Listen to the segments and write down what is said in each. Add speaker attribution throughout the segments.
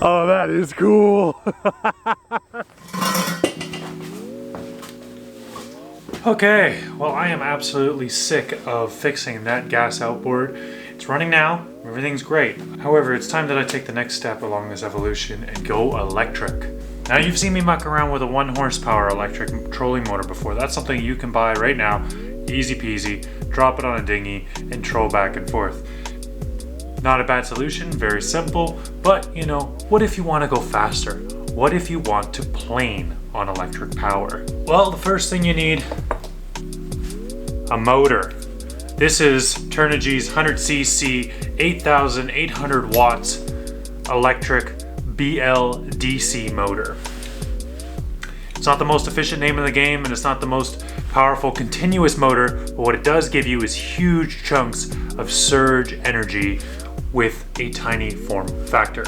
Speaker 1: Oh, that is cool. Okay, well, I am absolutely sick of fixing that gas outboard. It's running now, everything's great. However, it's time that I take the next step along this evolution and go electric. Now, you've seen me muck around with a 1 horsepower electric trolling motor before. That's something you can buy right now, easy peasy, drop it on a dinghy and troll back and forth. Not a bad solution, very simple, but you know, what if you want to go faster? What if you want to plane on electric power? Well, the first thing you need, a motor. This is Turnigy's 100cc, 8,800 watts electric BLDC motor. It's not the most efficient name in the game, and it's not the most powerful continuous motor, but what it does give you is huge chunks of surge energy with a tiny form factor.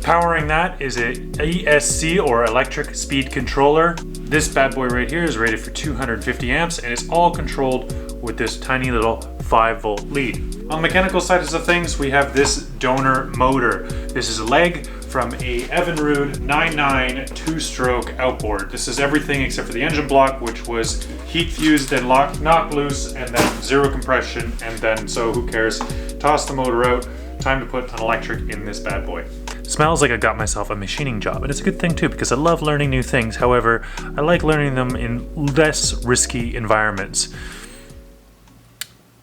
Speaker 1: Powering that is a ESC, or electric speed controller. This bad boy right here is rated for 250 amps and is all controlled with this tiny little 5-volt lead. On the mechanical side of things, we have this donor motor. This is a leg from a Evinrude 99 2-stroke outboard. This is everything except for the engine block, which was heat fused and knocked loose, and then zero compression, and then, so who cares, toss the motor out. Time to put an electric in this bad boy. Smells like I got myself a machining job, and it's a good thing too, because I love learning new things. However, I like learning them in less risky environments.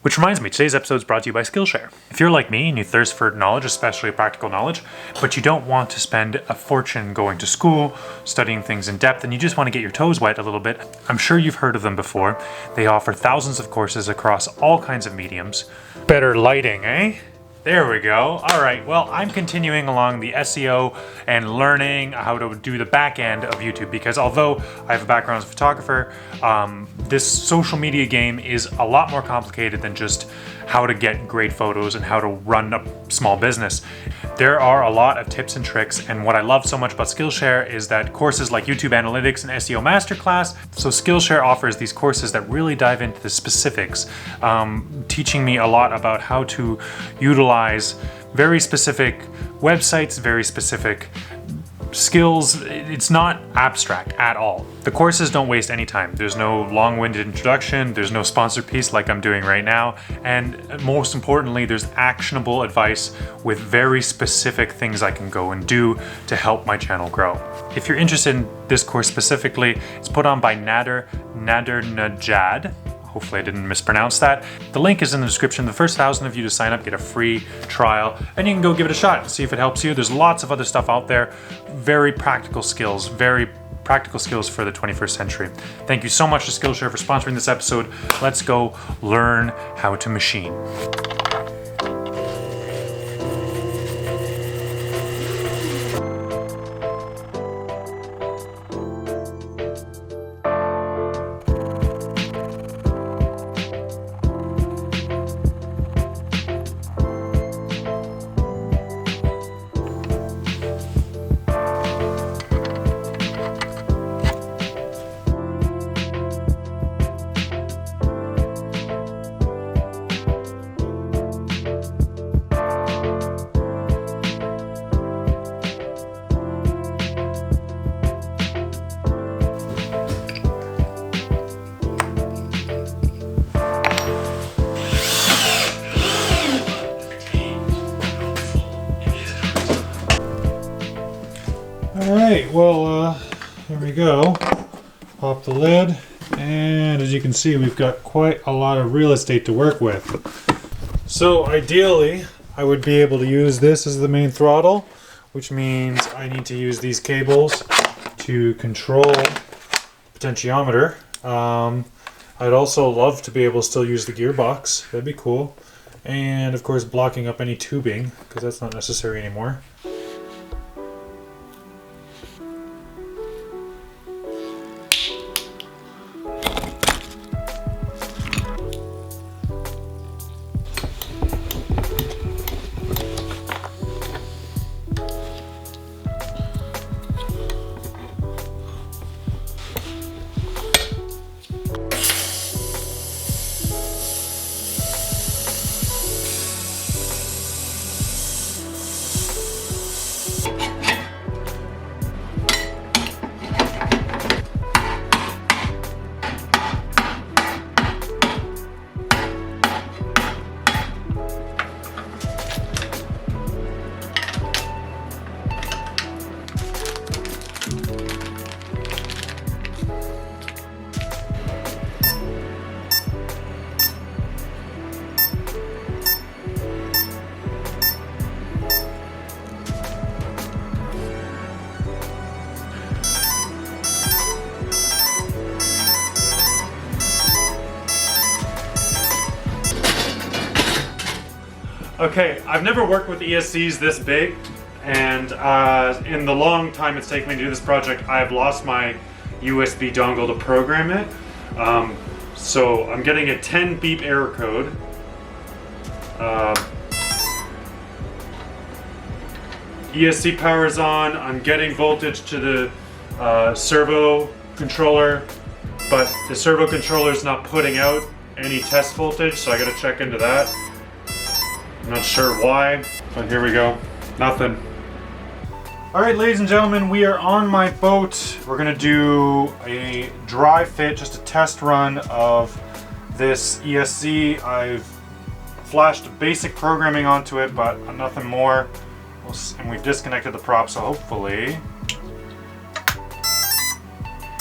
Speaker 1: Which reminds me, today's episode is brought to you by Skillshare. If you're like me and you thirst for knowledge, especially practical knowledge, but you don't want to spend a fortune going to school, studying things in depth, and you just want to get your toes wet a little bit, I'm sure you've heard of them before. They offer thousands of courses across all kinds of mediums. Better lighting, eh? There we go. All right, well, I'm continuing along the SEO and learning how to do the back end of YouTube, because although I have a background as a photographer, this social media game is a lot more complicated than just how to get great photos and how to run a small business. There are a lot of tips and tricks, and what I love so much about Skillshare is that courses like YouTube Analytics and SEO Masterclass, so Skillshare offers these courses that really dive into the specifics, teaching me a lot about how to utilize very specific websites, very specific skills. It's not abstract at all. The courses don't waste any time. There's no long-winded introduction, there's no sponsored piece like I'm doing right now, and most importantly, there's actionable advice with very specific things I can go and do to help my channel grow. If you're interested in this course specifically, it's put on by Nader Najad. Hopefully I didn't mispronounce that. The link is in the description. The first 1,000 of you to sign up get a free trial, and you can go give it a shot and see if it helps you. There's lots of other stuff out there. Very practical skills for the 21st century. Thank you so much to Skillshare for sponsoring this episode. Let's go learn how to machine. Alright, well, here we go. Pop the lid, and as you can see, we've got quite a lot of real estate to work with. So ideally, I would be able to use this as the main throttle, which means I need to use these cables to control potentiometer. I'd also love to be able to still use the gearbox. That'd be cool. And of course, blocking up any tubing, because that's not necessary anymore. Okay, I've never worked with ESCs this big, and in the long time it's taken me to do this project, I've lost my USB dongle to program it. So I'm getting a 10 beep error code. ESC power is on. I'm getting voltage to the servo controller, but the servo controller is not putting out any test voltage, so I gotta check into that. I'm not sure why, but here we go. Nothing. Alright, ladies and gentlemen, we are on my boat. We're gonna do a dry fit, just a test run of this ESC. I've flashed basic programming onto it, but nothing more. And we've disconnected the prop, so hopefully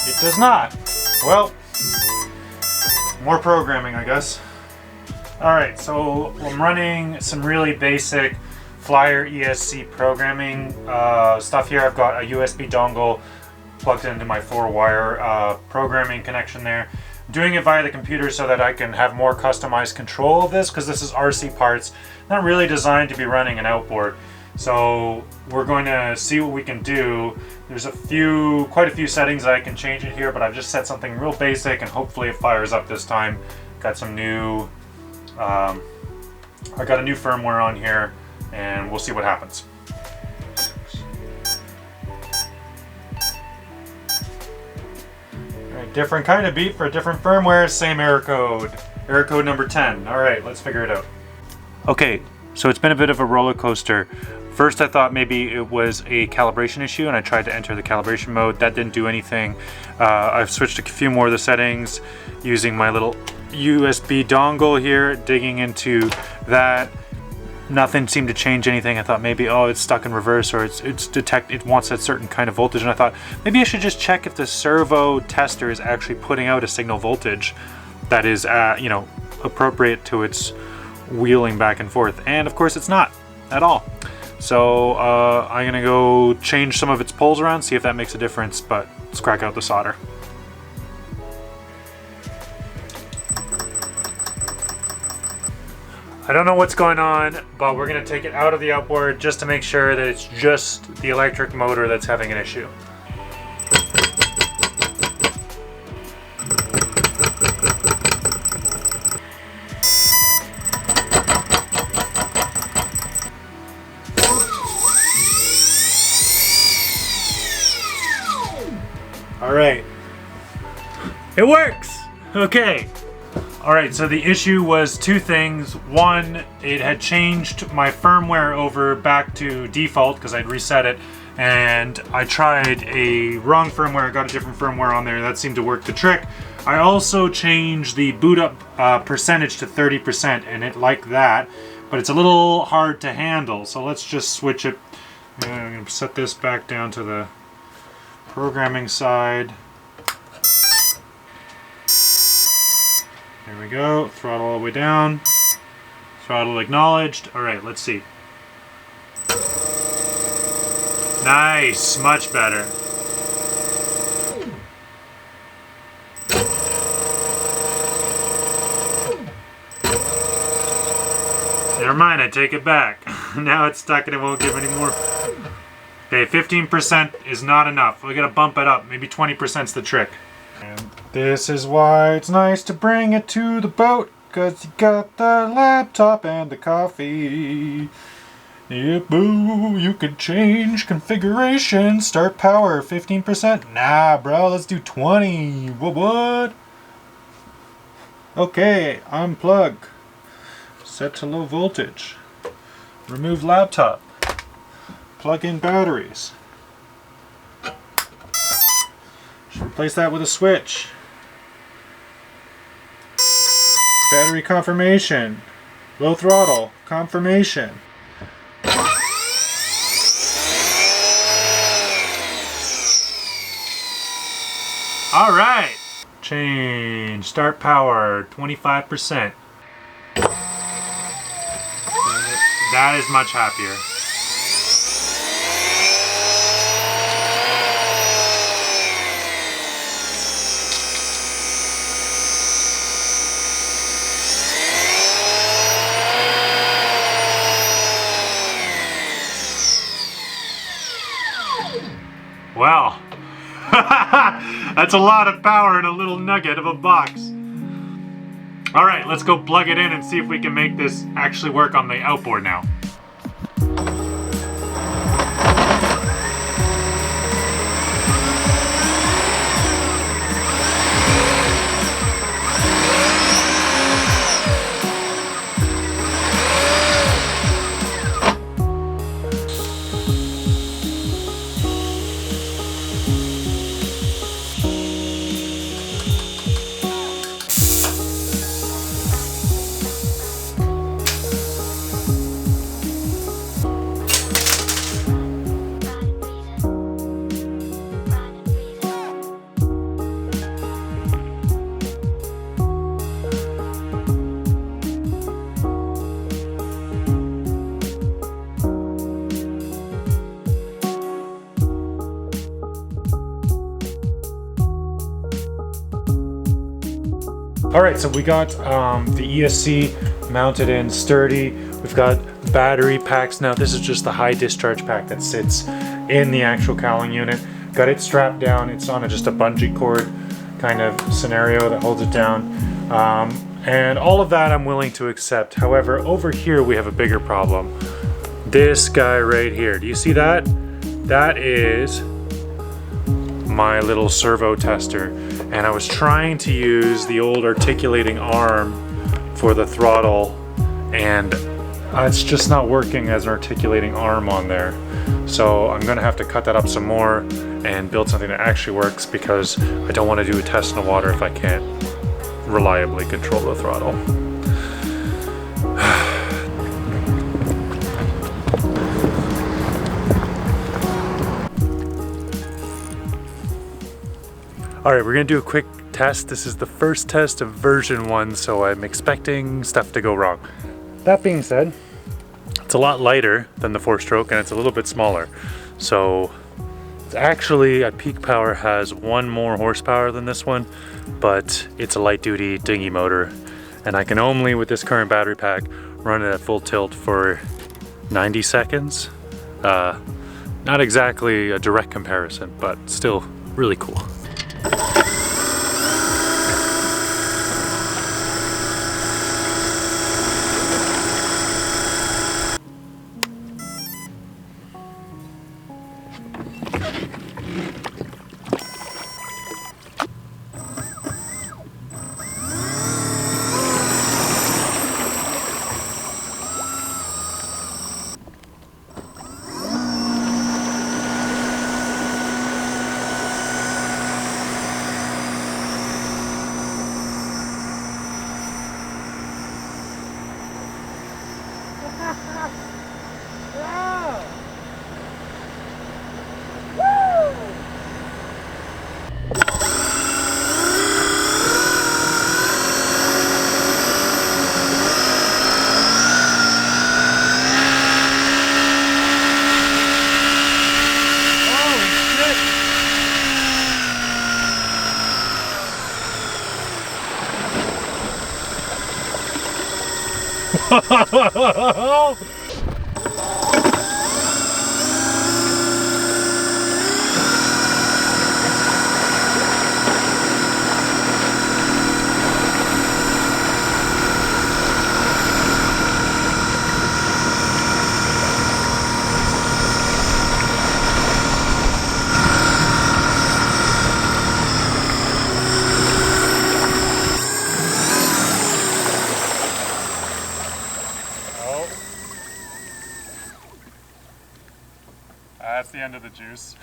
Speaker 1: it does not. Well, more programming, I guess. Alright, so I'm running some really basic Flyer ESC programming stuff here. I've got a USB dongle plugged into my 4-wire programming connection there. I'm doing it via the computer so that I can have more customized control of this, because this is RC parts, not really designed to be running an outboard. So we're going to see what we can do. There's quite a few settings that I can change it here, but I've just set something real basic and hopefully it fires up this time. Got some new, I got a new firmware on here and we'll see what happens. All right, different kind of beep for a different firmware, same error code. Error code number 10. All right, let's figure it out. Okay, so it's been a bit of a roller coaster. First I thought maybe it was a calibration issue and I tried to enter the calibration mode. That didn't do anything. I've switched a few more of the settings using my little USB dongle here, digging into that. Nothing seemed to change anything. I thought maybe, oh, it's stuck in reverse, or it wants a certain kind of voltage, and I thought maybe I should just check if the servo tester is actually putting out a signal voltage that is you know, appropriate to its wheeling back and forth, and of course it's not at all. So I'm gonna go change some of its poles around, see if that makes a difference, but let's crack out the solder. I don't know what's going on, but we're gonna take it out of the outboard just to make sure that it's just the electric motor that's having an issue. All right, it works. Okay. All right, so the issue was two things. One, it had changed my firmware over back to default because I'd reset it, and I tried a wrong firmware, got a different firmware on there. That seemed to work the trick. I also changed the boot up percentage to 30%, and it liked that, but it's a little hard to handle. So let's just switch it. I'm gonna set this back down to the programming side. There we go, throttle all the way down, throttle acknowledged. All right, let's see. Nice, much better. Never mind, I take it back. Now it's stuck and it won't give any more. Okay, 15% is not enough. We gotta bump it up, maybe 20%'s the trick. And this is why it's nice to bring it to the boat, cause you got the laptop and the coffee. Yeah, boo, you can change configuration, start power 15%. Nah, bro, let's do 20. What? Okay, unplug. Set to low voltage. Remove laptop. Plug in batteries. Replace that with a switch. Battery confirmation. Low throttle. Confirmation. Alright. Change. Start power. 25%. That is much happier. Well, that's a lot of power in a little nugget of a box. All right, let's go plug it in and see if we can make this actually work on the outboard now. All right, so we got the ESC mounted in sturdy. We've got battery packs. Now this is just the high discharge pack that sits in the actual cowling unit. Got it strapped down. It's on just a bungee cord kind of scenario that holds it down. And all of that I'm willing to accept. However, over here we have a bigger problem. This guy right here, do you see that? That is my little servo tester. And I was trying to use the old articulating arm for the throttle, and it's just not working as an articulating arm on there. So I'm gonna have to cut that up some more and build something that actually works, because I don't want to do a test in the water if I can't reliably control the throttle. All right, we're gonna do a quick test. This is the first test of version 1, so I'm expecting stuff to go wrong. That being said, it's a lot lighter than the 4-stroke and it's a little bit smaller. So it's actually at peak power has 1 more horsepower than this one, but it's a light duty dinghy motor. And I can only, with this current battery pack, run it at full tilt for 90 seconds. Not exactly a direct comparison, but still really cool. That's the end of the juice.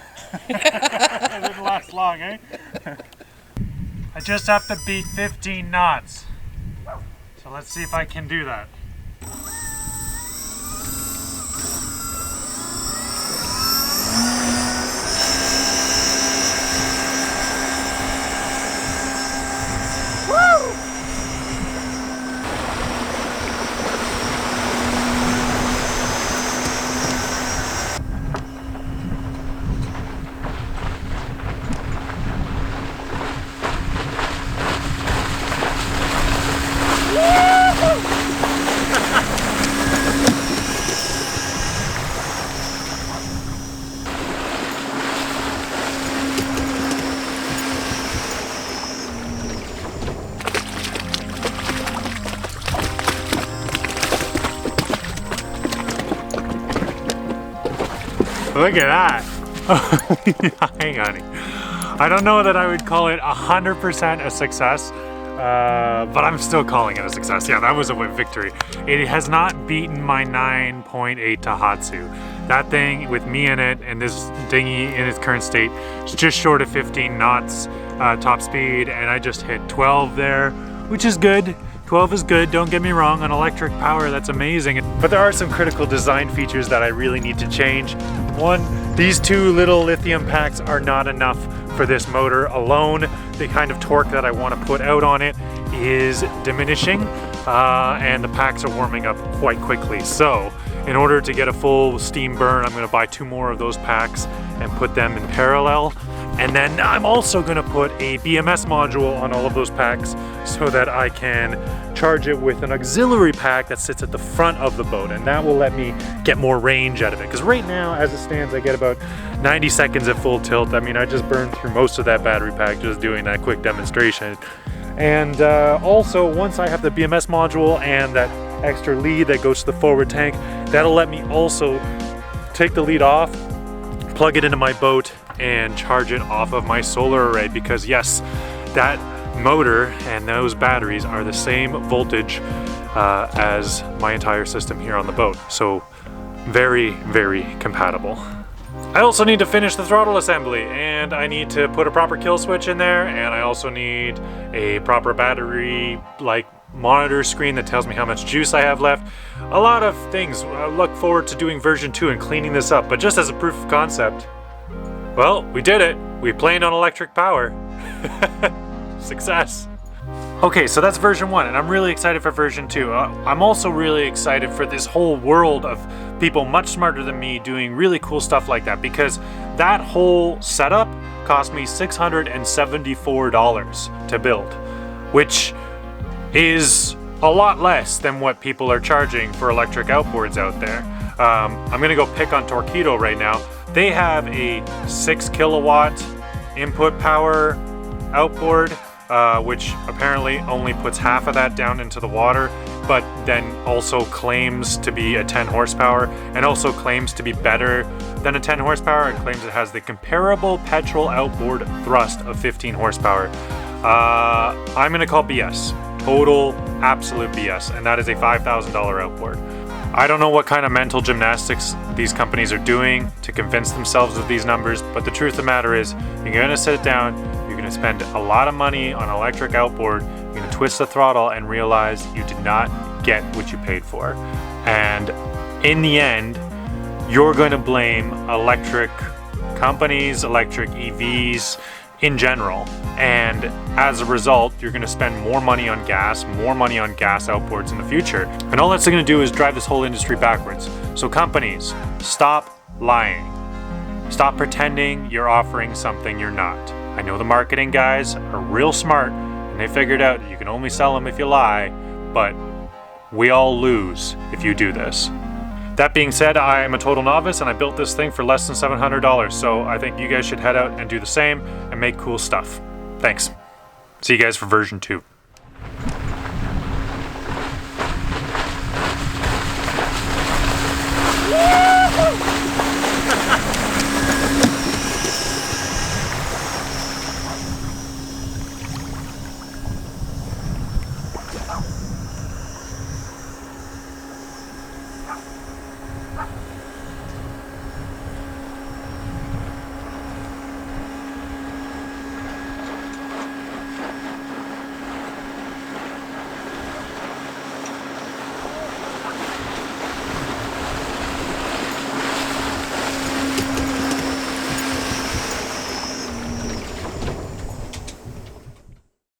Speaker 1: It didn't last long, eh? I just have to beat 15 knots. So let's see if I can do that. Look at that. Hang on. I don't know that I would call it 100% a success, but I'm still calling it a success. Yeah, that was a victory. It has not beaten my 9.8 Tohatsu. That thing with me in it and this dinghy in its current state is just short of 15 knots top speed, and I just hit 12 there, which is good. 12 is good, don't get me wrong. On electric power, that's amazing. But there are some critical design features that I really need to change. One, these two little lithium packs are not enough for this motor alone. The kind of torque that I want to put out on it is diminishing, and the packs are warming up quite quickly. So in order to get a full steam burn, I'm going to buy 2 more of those packs and put them in parallel. And then I'm also going to put a BMS module on all of those packs so that I can charge it with an auxiliary pack that sits at the front of the boat, and that will let me get more range out of it. Because right now, as it stands, I get about 90 seconds at full tilt. I mean, I just burned through most of that battery pack just doing that quick demonstration. And also, once I have the BMS module and that extra lead that goes to the forward tank, that'll let me also take the lead off, plug it into my boat, and charge it off of my solar array, because yes, that motor and those batteries are the same voltage as my entire system here on the boat. So very, very compatible. I also need to finish the throttle assembly, and I need to put a proper kill switch in there, and I also need a proper battery monitor screen that tells me how much juice I have left. A lot of things. I look forward to doing version 2 and cleaning this up, but just as a proof of concept, well, we did it. We planed on electric power. Success. Okay, so that's version 1, and I'm really excited for version 2. I'm also really excited for this whole world of people much smarter than me doing really cool stuff like that, because that whole setup cost me $674 to build, which is a lot less than what people are charging for electric outboards out there. I'm gonna go pick on Torqeedo right now. They have a 6 kilowatt input power outboard, which apparently only puts half of that down into the water, but then also claims to be a 10 horsepower and also claims to be better than a 10 horsepower. It claims it has the comparable petrol outboard thrust of 15 horsepower. I'm gonna call BS. Total, absolute BS, and that is a $5,000 outboard. I don't know what kind of mental gymnastics these companies are doing to convince themselves of these numbers, but the truth of the matter is, you're gonna sit down, you're gonna spend a lot of money on an electric outboard, you're gonna twist the throttle and realize you did not get what you paid for. And in the end, you're gonna blame electric companies, electric EVs in general. And as a result, you're gonna spend more money on gas outboards in the future. And all that's gonna do is drive this whole industry backwards. So companies, stop lying. Stop pretending you're offering something you're not. I know the marketing guys are real smart, and they figured out you can only sell them if you lie, but we all lose if you do this. That being said, I am a total novice and I built this thing for less than $700, so I think you guys should head out and do the same and make cool stuff. Thanks. See you guys for version 2.